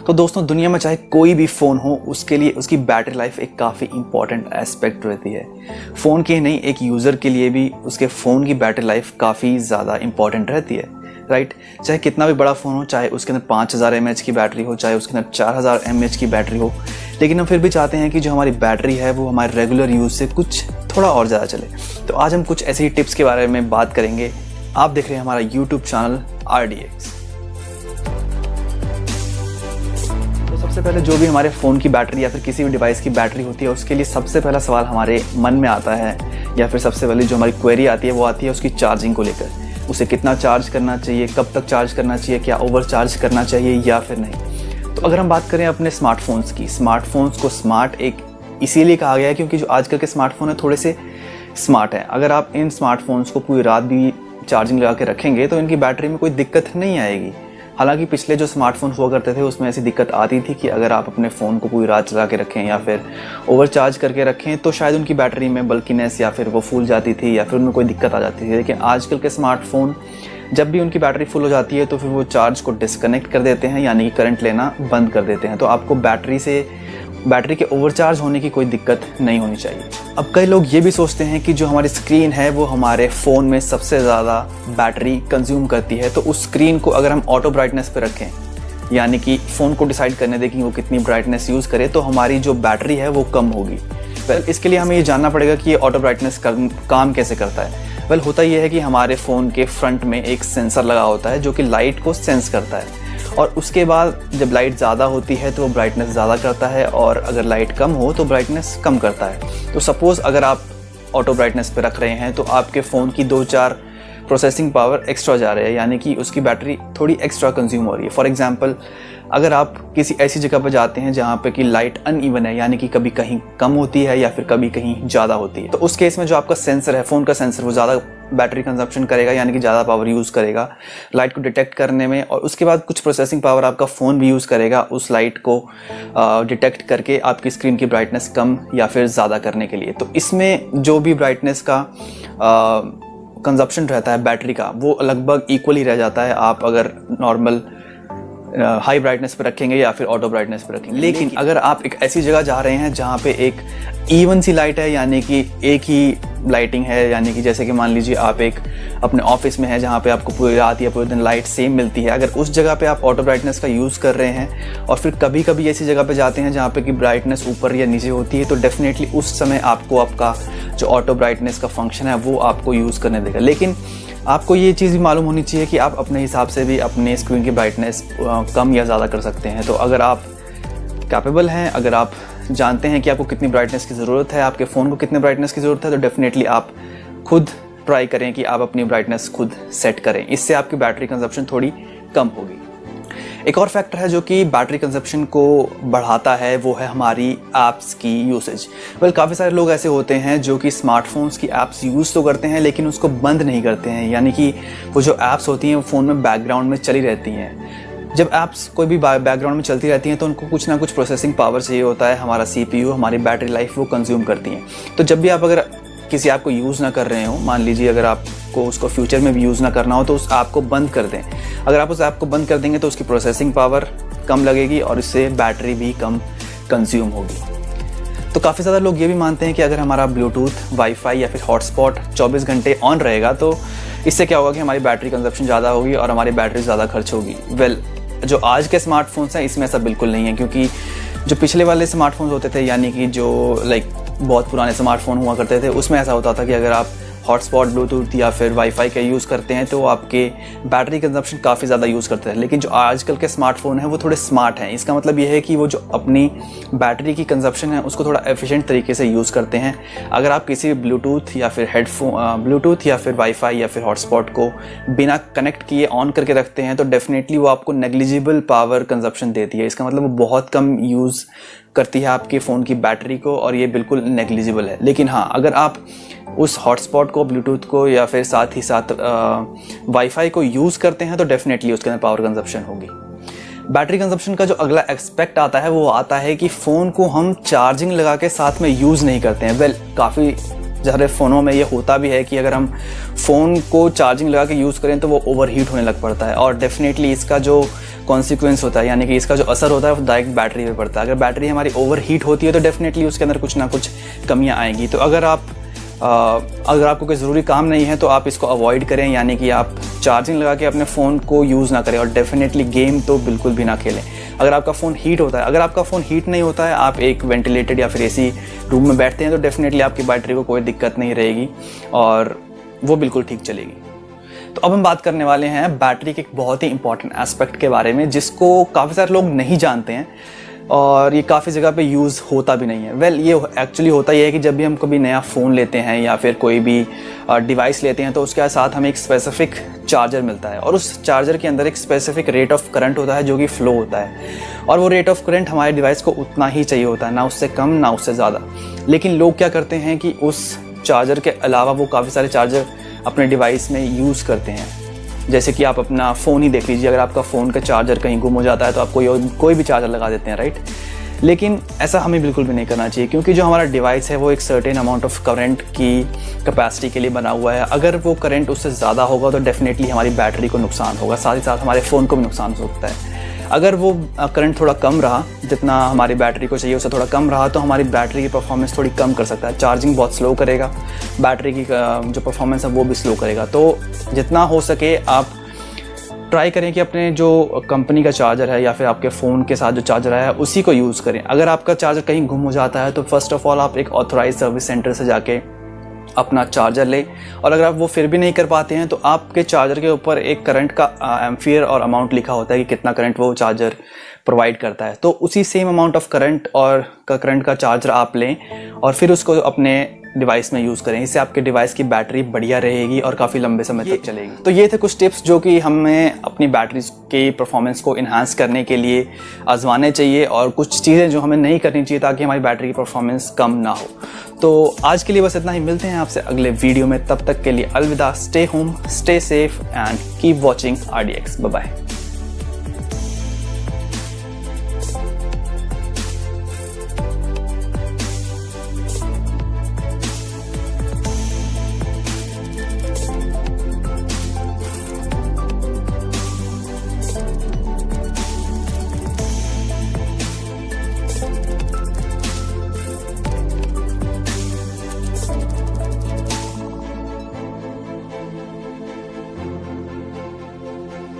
तो दोस्तों, दुनिया में चाहे कोई भी फ़ोन हो, उसके लिए उसकी बैटरी लाइफ एक काफ़ी इंपॉर्टेंट एस्पेक्ट रहती है। फ़ोन की ही नहीं, एक यूज़र के लिए भी उसके फ़ोन की बैटरी लाइफ काफ़ी ज़्यादा इंपॉर्टेंट रहती है, राइट। चाहे कितना भी बड़ा फ़ोन हो, चाहे उसके अंदर 5000 mAh की बैटरी हो, चाहे उसके अंदर 4000 mAh की बैटरी हो, लेकिन हम फिर भी चाहते हैं कि जो हमारी बैटरी है वो हमारे रेगुलर यूज़ से कुछ थोड़ा और ज़्यादा चले। तो आज हम कुछ ऐसे ही टिप्स के बारे में बात करेंगे। आप देख रहे हैं हमारा यूट्यूब चैनल RDX। सबसे पहले जो भी हमारे फ़ोन की बैटरी या फिर किसी भी डिवाइस की बैटरी होती है, उसके लिए सबसे पहला सवाल हमारे मन में आता है, या फिर सबसे पहले जो हमारी क्वेरी आती है वो आती है उसकी चार्जिंग को लेकर। उसे कितना चार्ज करना चाहिए, कब तक चार्ज करना चाहिए, क्या ओवर चार्ज करना चाहिए या फिर नहीं। तो अगर हम बात करें अपने स्मार्टफोन्स की, स्मार्टफोन्स को स्मार्ट एक इसीलिए कहा गया है क्योंकि जो आजकल के स्मार्टफोन है थोड़े से स्मार्ट हैं। अगर आप इन स्मार्टफोन्स को पूरी रात भी चार्जिंग लगा के रखेंगे तो इनकी बैटरी में कोई दिक्कत नहीं आएगी। हालांकि पिछले जो स्मार्टफोन हुआ करते थे उसमें ऐसी दिक्कत आती थी कि अगर आप अपने फ़ोन को पूरी रात चला के रखें या फिर ओवर चार्ज करके रखें तो शायद उनकी बैटरी में बल्कीनेस या फिर वो फूल जाती थी या फिर उनमें कोई दिक्कत आ जाती थी। लेकिन आजकल के स्मार्टफोन जब भी उनकी बैटरी फुल हो जाती है तो फिर वो चार्ज को डिस्कनेक्ट कर देते हैं, यानी कि करंट लेना बंद कर देते हैं। तो आपको बैटरी के ओवरचार्ज होने की कोई दिक्कत नहीं होनी चाहिए। अब कई लोग ये भी सोचते हैं कि जो हमारी स्क्रीन है वो हमारे फ़ोन में सबसे ज़्यादा बैटरी कंज्यूम करती है, तो उस स्क्रीन को अगर हम ऑटो ब्राइटनेस पे रखें, यानी कि फ़ोन को डिसाइड करने दें कि वो कितनी ब्राइटनेस यूज़ करे, तो हमारी जो बैटरी है वो कम होगी। इसके लिए हमें ये जानना पड़ेगा कि ये ऑटो ब्राइटनेस काम कैसे करता है। होता ये है कि हमारे फ़ोन के फ्रंट में एक सेंसर लगा होता है जो कि लाइट को सेंस करता है, और उसके बाद जब लाइट ज़्यादा होती है तो वो ब्राइटनेस ज़्यादा करता है, और अगर लाइट कम हो तो ब्राइटनेस कम करता है। तो सपोज़ अगर आप ऑटो ब्राइटनेस पे रख रहे हैं तो आपके फ़ोन की 2-4 प्रोसेसिंग पावर एक्स्ट्रा जा रहे हैं, यानी कि उसकी बैटरी थोड़ी एक्स्ट्रा कंज्यूम हो रही है। फॉर एग्जांपल, अगर आप किसी ऐसी जगह पर जाते हैं जहाँ पे कि लाइट अनइवन है, यानी कि कभी कहीं कम होती है या फिर कभी कहीं ज़्यादा होती है, तो उस केस में जो आपका सेंसर है, फ़ोन का सेंसर, वो ज़्यादा बैटरी कंजप्शन करेगा, यानी कि ज़्यादा पावर यूज़ करेगा लाइट को डिटेक्ट करने में, और उसके बाद कुछ प्रोसेसिंग पावर आपका फ़ोन भी यूज़ करेगा उस लाइट को डिटेक्ट करके आपकी स्क्रीन की ब्राइटनेस कम या फिर ज़्यादा करने के लिए। तो इसमें जो भी ब्राइटनेस का कंजप्शन रहता है बैटरी का, वो लगभग इक्वली रह जाता है आप अगर नॉर्मल हाई ब्राइटनेस पे रखेंगे या फिर ऑटो ब्राइटनेस पे रखेंगे। लेकिन अगर आप एक ऐसी जगह जा रहे हैं जहाँ पे एक इवन सी लाइट है, यानी कि एक ही लाइटिंग है, यानी कि जैसे कि मान लीजिए आप एक अपने ऑफिस में है जहाँ पे आपको पूरी रात या पूरे दिन लाइट सेम मिलती है, अगर उस जगह पे आप ऑटो ब्राइटनेस का यूज़ कर रहे हैं और फिर कभी कभी ऐसी जगह पे जाते हैं जहाँ पे कि ब्राइटनेस ऊपर या नीचे होती है, तो डेफिनेटली उस समय आपको आपका जो ऑटो ब्राइटनेस का फंक्शन है वो आपको यूज़ करने देगा। लेकिन आपको ये चीज़ भी मालूम होनी चाहिए कि आप अपने हिसाब से भी अपने स्क्रीन की ब्राइटनेस कम या ज़्यादा कर सकते हैं। तो अगर आप कैपेबल हैं, अगर आप जानते हैं कि आपको कितनी ब्राइटनेस की ज़रूरत है, आपके फ़ोन को कितने ब्राइटनेस की ज़रूरत है, तो डेफिनेटली आप खुद ट्राई करें कि आप अपनी ब्राइटनेस खुद सेट करें। इससे आपकी बैटरी कंजप्शन थोड़ी कम होगी। एक और फैक्टर है जो कि बैटरी कंजप्शन को बढ़ाता है, वो है हमारी ऐप्स की यूसेज। काफ़ी सारे लोग ऐसे होते हैं जो कि स्मार्टफोन्स की ऐप्स यूज़ तो करते हैं लेकिन उसको बंद नहीं करते हैं, यानी कि वो जो ऐप्स होती हैं वो फ़ोन में बैकग्राउंड में चली रहती हैं। जब ऐप्स कोई भी बैकग्राउंड में चलती रहती हैं तो उनको कुछ ना कुछ प्रोसेसिंग पावर चाहिए होता है, हमारा CPU, हमारी बैटरी लाइफ वो कंज्यूम करती हैं। तो जब भी आप अगर किसी ऐप को यूज़ ना कर रहे हो, मान लीजिए अगर आपको उसको फ्यूचर में भी यूज़ ना करना हो, तो उस ऐप को बंद कर दें। अगर आप उस ऐप को बंद कर देंगे तो उसकी प्रोसेसिंग पावर कम लगेगी और इससे बैटरी भी कम कंज्यूम होगी। तो काफ़ी ज़्यादा लोग ये भी मानते हैं कि अगर हमारा ब्लूटूथ, वाईफाई या फिर हॉटस्पॉट 24 घंटे ऑन रहेगा तो इससे क्या होगा कि हमारी बैटरी कंजप्शन ज़्यादा होगी और हमारी बैटरी ज़्यादा खर्च होगी। जो आज के स्मार्टफोन्स हैं इसमें ऐसा बिल्कुल नहीं है, क्योंकि जो पिछले वाले स्मार्टफोन्स होते थे, यानी कि जो बहुत पुराने स्मार्टफोन हुआ करते थे, उसमें ऐसा होता था कि अगर आप हॉटस्पॉट, ब्लूटूथ या फिर वाईफाई का यूज़ करते हैं तो आपके बैटरी कंजप्शन काफ़ी ज़्यादा यूज़ करते हैं। लेकिन जो आजकल के स्मार्टफोन हैं वो थोड़े स्मार्ट हैं। इसका मतलब ये है कि वो जो अपनी बैटरी की कंजप्शन है उसको थोड़ा एफिशिएंट तरीके से यूज़ करते हैं। अगर आप किसी भी ब्लूटूथ या फिर वाईफाई या फिर हॉटस्पॉट को बिना कनेक्ट किए ऑन करके रखते हैं तो डेफिनेटली वो आपको नेग्लिजिबल पावर कंजप्शन देती है। इसका मतलब वो बहुत कम यूज़ करती है आपके फ़ोन की बैटरी को, और ये बिल्कुल नेग्लिजिबल है। लेकिन हाँ, अगर आप उस हॉटस्पॉट को, ब्लूटूथ को या फिर साथ ही साथ वाईफाई को यूज़ करते हैं तो डेफिनेटली उसके अंदर पावर कंजप्शन होगी। बैटरी कंजप्शन का जो अगला एक्सपेक्ट आता है वो आता है कि फ़ोन को हम चार्जिंग लगा के साथ में यूज़ नहीं करते हैं। काफ़ी ज़्यादा फ़ोनों में ये होता भी है कि अगर हम फ़ोन को चार्जिंग लगा के यूज़ करें तो वो ओवरहीट होने लग पड़ता है, और डेफिनेटली इसका जो कॉन्सिक्वेंस होता है, यानी कि इसका जो असर होता है वो डायरेक्ट बैटरी पे पड़ता है। अगर बैटरी हमारी ओवर हीट होती है तो डेफिनेटली उसके अंदर कुछ ना कुछ कमियां आएंगी। तो अगर आपको कोई ज़रूरी काम नहीं है तो आप इसको अवॉइड करें, यानी कि आप चार्जिंग लगा के अपने फ़ोन को यूज़ ना करें, और डेफिनेटली गेम तो बिल्कुल भी ना खेलें। अगर आपका फ़ोन हीट होता है, अगर आपका फ़ोन हीट नहीं होता है, आप एक वेंटिलेटेड या फिर एसी रूम में बैठते हैं, तो डेफिनेटली आपकी बैटरी को कोई दिक्कत नहीं रहेगी और वो बिल्कुल ठीक चलेगी। तो अब हम बात करने वाले हैं बैटरी के एक बहुत ही इंपॉर्टेंट एस्पेक्ट के बारे में, जिसको काफ़ी सारे लोग नहीं जानते हैं और ये काफ़ी जगह पे यूज़ होता भी नहीं है। ये एक्चुअली होता ही है कि जब भी हम कभी नया फ़ोन लेते हैं या फिर कोई भी डिवाइस लेते हैं तो उसके साथ हमें एक स्पेसिफिक चार्जर मिलता है, और उस चार्जर के अंदर एक स्पेसिफिक रेट ऑफ करंट होता है जो कि फ़्लो होता है, और वो रेट ऑफ करंट हमारे डिवाइस को उतना ही चाहिए होता है, ना उससे कम ना उससे ज़्यादा। लेकिन लोग क्या करते हैं कि उस चार्जर के अलावा वो काफ़ी सारे चार्जर अपने डिवाइस में यूज़ करते हैं। जैसे कि आप अपना फ़ोन ही देख लीजिए, अगर आपका फ़ोन का चार्जर कहीं गुम हो जाता है तो आप कोई भी चार्जर लगा देते हैं, राइट। लेकिन ऐसा हमें बिल्कुल भी नहीं करना चाहिए, क्योंकि जो हमारा डिवाइस है वो एक सर्टेन अमाउंट ऑफ करंट की कैपेसिटी के लिए बना हुआ है। अगर वो करंट उससे ज़्यादा होगा तो डेफिनेटली हमारी बैटरी को नुकसान होगा, साथ ही साथ हमारे फ़ोन को भी नुकसान हो सकता है। अगर वो करंट थोड़ा कम रहा, जितना हमारी बैटरी को चाहिए उससे थोड़ा कम रहा, तो हमारी बैटरी की परफॉर्मेंस थोड़ी कम कर सकता है, चार्जिंग बहुत स्लो करेगा, बैटरी की जो परफॉर्मेंस है वो भी स्लो करेगा। तो जितना हो सके आप ट्राई करें कि अपने जो कंपनी का चार्जर है या फिर आपके फ़ोन के साथ जो चार्जर है उसी को यूज़ करें। अगर आपका चार्जर कहीं गुम हो जाता है तो फर्स्ट ऑफ़ ऑल आप एक ऑथराइज सर्विस सेंटर से जाके अपना चार्जर लें, और अगर आप वो फिर भी नहीं कर पाते हैं तो आपके चार्जर के ऊपर एक करंट का एम्पियर और अमाउंट लिखा होता है कि कितना करंट वो चार्जर प्रोवाइड करता है, तो उसी सेम अमाउंट ऑफ करंट का चार्जर आप लें और फिर उसको अपने डिवाइस में यूज़ करें। इससे आपके डिवाइस की बैटरी बढ़िया रहेगी और काफ़ी लंबे समय तक चलेगी। तो ये थे कुछ टिप्स जो कि हमें अपनी बैटरी की परफॉर्मेंस को इन्हांस करने के लिए आजमाने चाहिए, और कुछ चीज़ें जो हमें नहीं करनी चाहिए ताकि हमारी बैटरी की परफॉर्मेंस कम ना हो। तो आज के लिए बस इतना ही, मिलते हैं आपसे अगले वीडियो में, तब तक के लिए अलविदा। Stay home, stay safe and keep watching RDX। Bye bye.